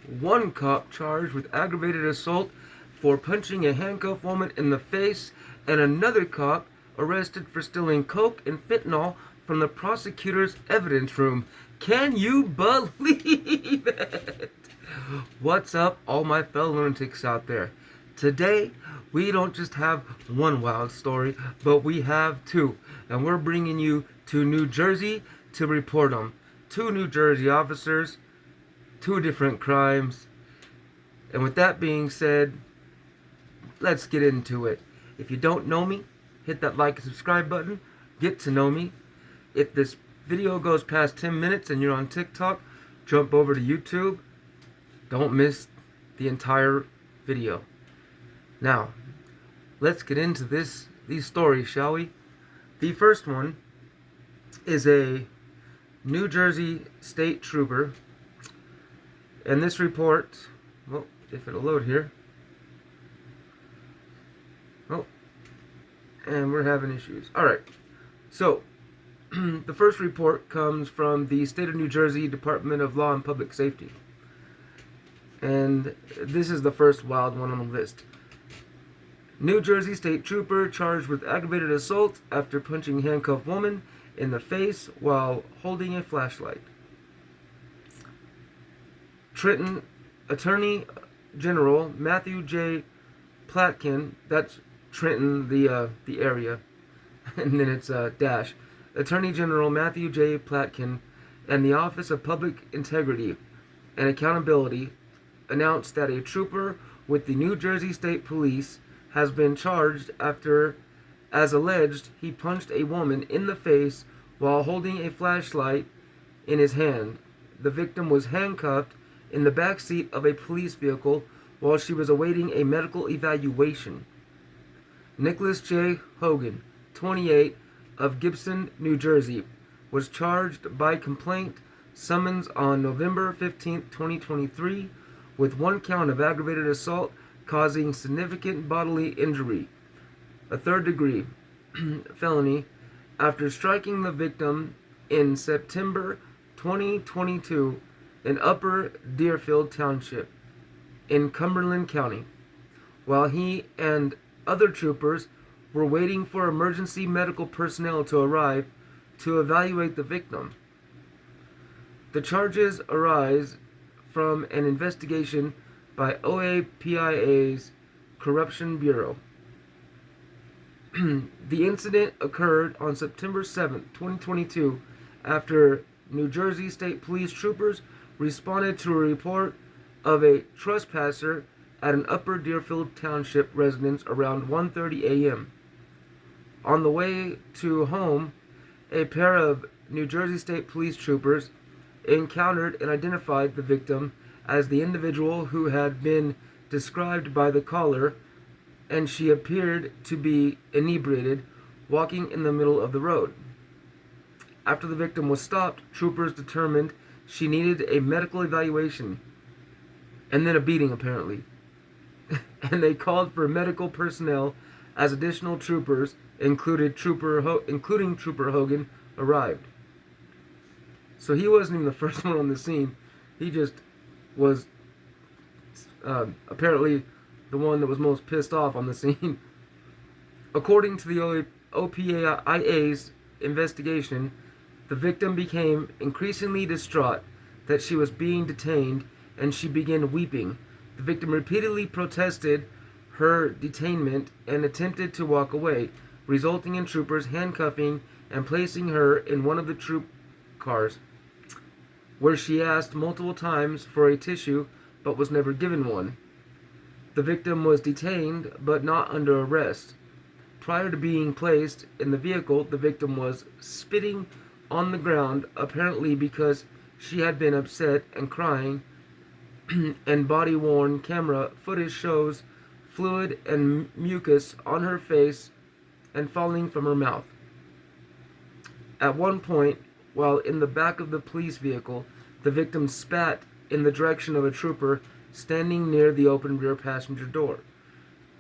One cop charged with aggravated assault for punching a handcuffed woman in the face, and another cop arrested for stealing coke and fentanyl from the prosecutor's evidence room. Can you believe it? What's up, all my fellow lunatics out there? Today, we don't just have one wild story, but we have two. And we're bringing you to New Jersey to report them. Two New Jersey officers, two different crimes. And with that being said, let's get into it. If you don't know me, hit that like and subscribe button. Get to know me. If this video goes past 10 minutes and you're on TikTok, jump over to YouTube. Don't miss the entire video. Now, let's get into these stories, shall we? The first one is a New Jersey state trooper. And this report, well, if it'll load here. Oh, and we're having issues. Alright, so the first report comes from the State of New Jersey Department of Law and Public Safety. And this is the first wild one on the list. New Jersey state trooper charged with aggravated assault after punching handcuffed woman in the face while holding a flashlight. Trenton Attorney General Matthew J. Platkin, that's Trenton, the area, and then it's dash. Attorney General Matthew J. Platkin and the Office of Public Integrity and Accountability announced that a trooper with the New Jersey State Police has been charged after, as alleged, he punched a woman in the face while holding a flashlight in his hand. The victim was handcuffed in the back seat of a police vehicle while she was awaiting a medical evaluation. Nicholas J. Hogan, 28, of Gibson, New Jersey, was charged by complaint summons on November 15, 2023, with one count of aggravated assault causing significant bodily injury, a third-degree felony, after striking the victim in September 2022 in Upper Deerfield Township in Cumberland County, while he and other troopers were waiting for emergency medical personnel to arrive to evaluate the victim. The charges arise from an investigation by OAPIA's Corruption Bureau. The incident occurred on September 7, 2022, after New Jersey State Police troopers responded to a report of a trespasser at an Upper Deerfield Township residence around 1:30 a.m. On the way to home, a pair of New Jersey State Police troopers encountered and identified the victim as the individual who had been described by the caller, and she appeared to be inebriated, walking in the middle of the road. After the victim was stopped, troopers determined she needed a medical evaluation, and then a beating apparently. And they called for medical personnel as additional troopers, including Trooper Hogan, arrived. So he wasn't even the first one on the scene. He just was apparently the one that was most pissed off on the scene. According to the OPAIA's investigation, the victim became increasingly distraught that she was being detained, and she began weeping. The victim repeatedly protested her detainment and attempted to walk away, resulting in troopers handcuffing and placing her in one of the troop cars, where she asked multiple times for a tissue but was never given one. The victim was detained but not under arrest. Prior to being placed in the vehicle, the victim was spitting on the ground, apparently because she had been upset and crying, and body-worn camera footage shows fluid and mucus on her face and falling from her mouth. At one point, while in the back of the police vehicle, the victim spat in the direction of a trooper standing near the open rear passenger door.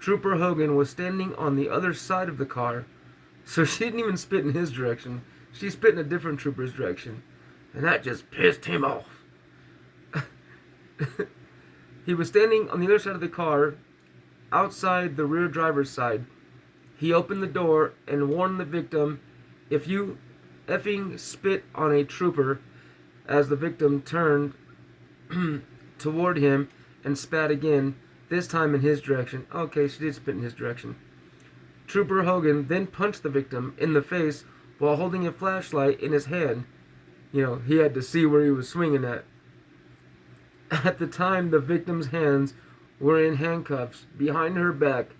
Trooper Hogan was standing on the other side of the car, so she didn't even spit in his direction. She spit in a different trooper's direction, and that just pissed him off. He was standing on the other side of the car, outside the rear driver's side. He opened the door and warned the victim, "If you effing spit on a trooper," as the victim turned toward him and spat again, this time in his direction. Okay, she did spit in his direction. Trooper Hogan then punched the victim in the face while holding a flashlight in his hand. He had to see where he was swinging at. At the time, the victim's hands were in handcuffs behind her back,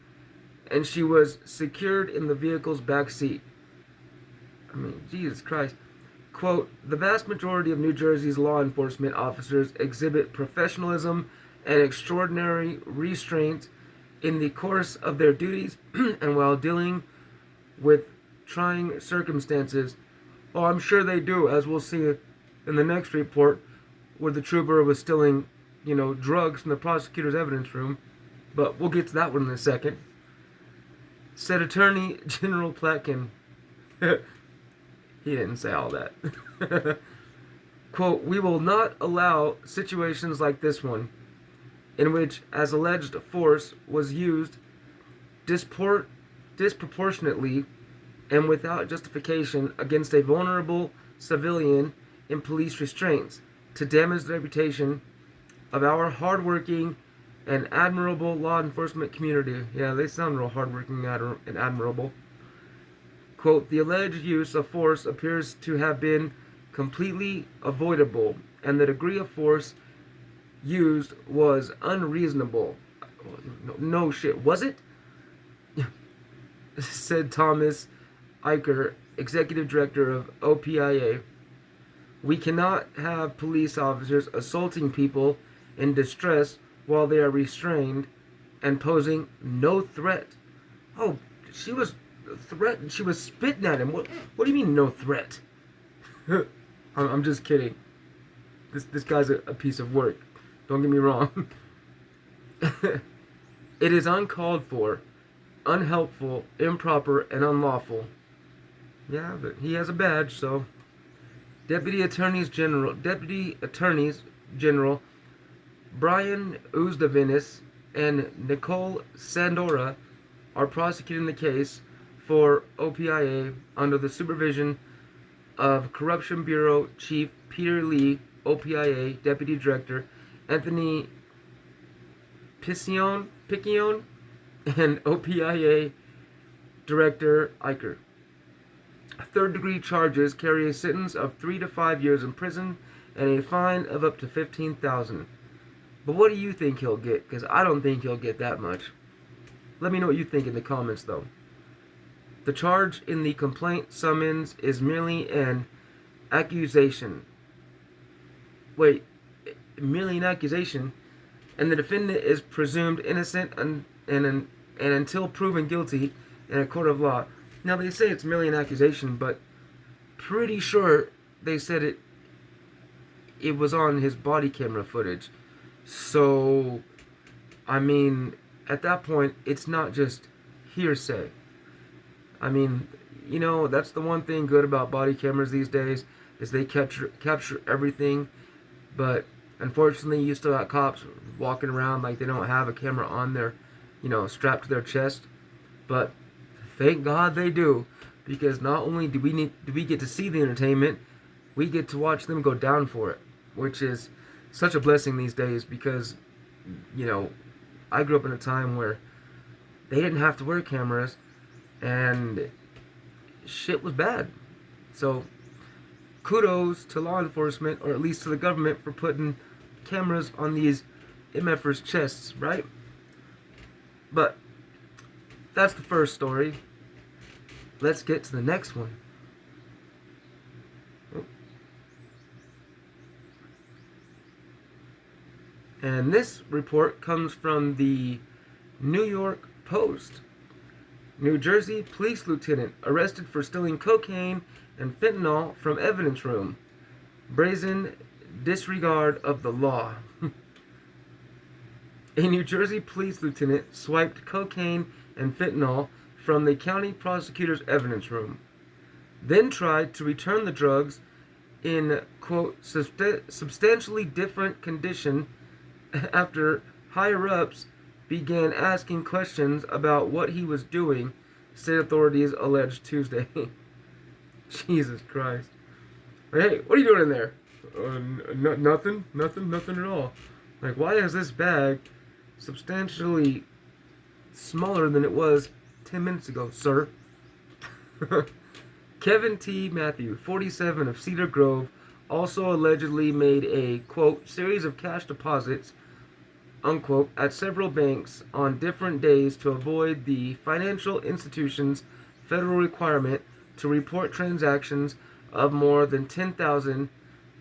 and she was secured in the vehicle's back seat. I mean, Jesus Christ. Quote, "The vast majority of New Jersey's law enforcement officers exhibit professionalism and extraordinary restraint in the course of their duties and while dealing with trying circumstances." Oh, I'm sure they do, as we'll see in the next report, where the trooper was stealing, drugs from the prosecutor's evidence room. But we'll get to that one in a second. Said Attorney General Platkin. He didn't say all that. Quote, "We will not allow situations like this one, in which, as alleged, force was used disproportionately and without justification against a vulnerable civilian in police restraints, to damage the reputation of our hardworking and admirable law enforcement community." Yeah, they sound real hardworking and admirable. Quote, "The alleged use of force appears to have been completely avoidable, and the degree of force used was unreasonable." No shit, was it? Said Thomas Eicher, executive director of OPIA. "We cannot have police officers assaulting people in distress while they are restrained and posing no threat." Oh, she was threatened. She was spitting at him. What do you mean, no threat? I'm just kidding. This guy's a piece of work. Don't get me wrong. "It is uncalled for, unhelpful, improper, and unlawful." Yeah, but he has a badge, so. Deputy Attorneys General Brian Uzdavinis and Nicole Sandora are prosecuting the case for OPIA under the supervision of Corruption Bureau Chief Peter Lee, OPIA Deputy Director Anthony Piccione, and OPIA Director Eicher. Third-degree charges carry a sentence of 3 to 5 years in prison and a fine of up to $15,000. But what do you think he'll get? Because I don't think he'll get that much. Let me know what you think in the comments, though. The charge in the complaint summons is merely an accusation. Wait, merely an accusation? And the defendant is presumed innocent and until proven guilty in a court of law. Now, they say it's merely an accusation, but pretty sure they said it was on his body camera footage. So, I mean, at that point, it's not just hearsay. I mean, that's the one thing good about body cameras these days, is they capture everything. But unfortunately, you still got cops walking around like they don't have a camera on their, strapped to their chest. But thank God they do, because not only do we get to see the entertainment, we get to watch them go down for it, which is such a blessing these days. Because, I grew up in a time where they didn't have to wear cameras, and shit was bad. So kudos to law enforcement, or at least to the government, for putting cameras on these MFers' chests, right? But that's the first story. Let's get to the next one. And this report comes from the New York Post. New Jersey police lieutenant arrested for stealing cocaine and fentanyl from evidence room. Brazen disregard of the law. A New Jersey police lieutenant swiped cocaine and fentanyl from the county prosecutor's evidence room, then tried to return the drugs in, quote, substantially different condition after higher-ups began asking questions about what he was doing, state authorities alleged Tuesday. Jesus Christ. Hey, what are you doing in there? Nothing at all. Like, why is this bag substantially smaller than it was 10 minutes ago, sir? Kevin T. Matthew, 47, of Cedar Grove, also allegedly made a, quote, series of cash deposits, unquote, at several banks on different days to avoid the financial institution's federal requirement to report transactions of more than 10,000,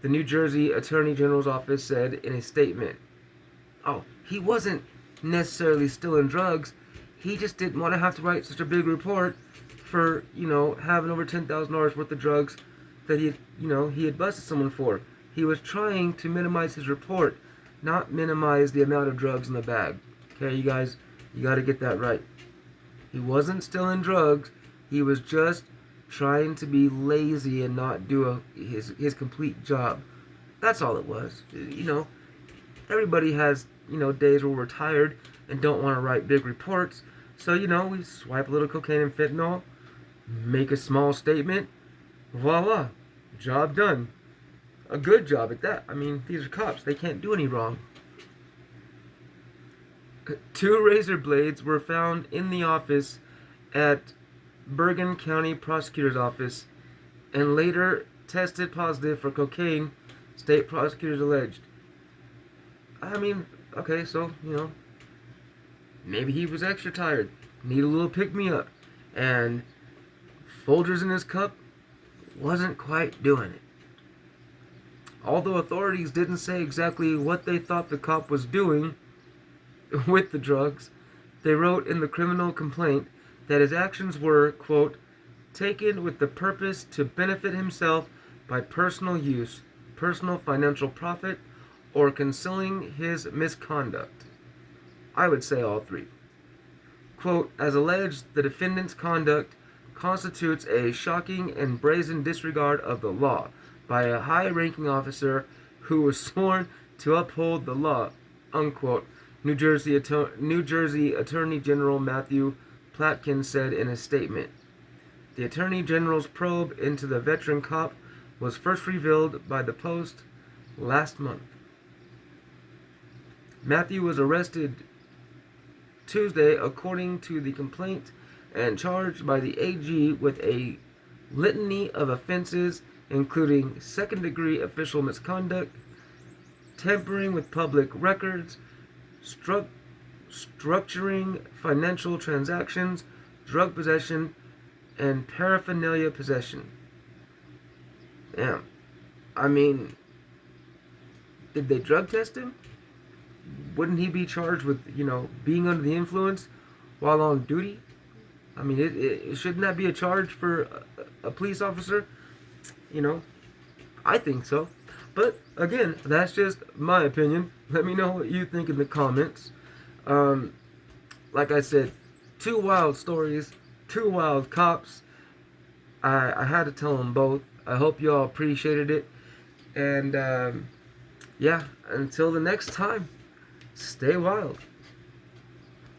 the New Jersey Attorney General's office said in a statement. Oh, he wasn't necessarily stealing drugs. He just didn't want to have to write such a big report for, having over $10,000 worth of drugs that he had busted someone for. He was trying to minimize his report, not minimize the amount of drugs in the bag. Okay, you guys, you got to get that right. He wasn't stealing drugs. He was just trying to be lazy and not do his complete job. That's all it was. Everybody has, days where we're tired and don't want to write big reports. So, we swipe a little cocaine and fentanyl, make a small statement, voila, job done. A good job at that. I mean, these are cops. They can't do any wrong. 2 razor blades were found in the office at Bergen County Prosecutor's Office and later tested positive for cocaine, state prosecutors alleged. I mean, okay, so, maybe he was extra tired, need a little pick-me-up, and Folgers in his cup wasn't quite doing it. Although authorities didn't say exactly what they thought the cop was doing with the drugs, they wrote in the criminal complaint that his actions were, quote, taken with the purpose to benefit himself by personal use, personal financial profit, or concealing his misconduct. I would say all three. Quote, as alleged, the defendant's conduct constitutes a shocking and brazen disregard of the law by a high-ranking officer who was sworn to uphold the law, unquote, New Jersey Attorney General Matthew Platkin said in a statement. The Attorney General's probe into the veteran cop was first revealed by the Post last month. Matthew was arrested Tuesday, according to the complaint, and charged by the AG with a litany of offenses, including second-degree official misconduct, tampering with public records, structuring financial transactions, drug possession, and paraphernalia possession. Damn. I mean, did they drug test him? Wouldn't he be charged with, being under the influence while on duty? I mean, it shouldn't that be a charge for a police officer? I think so. But, again, that's just my opinion. Let me know what you think in the comments. Like I said, 2 wild stories, 2 wild cops. I had to tell them both. I hope you all appreciated it. And, yeah, until the next time, stay wild.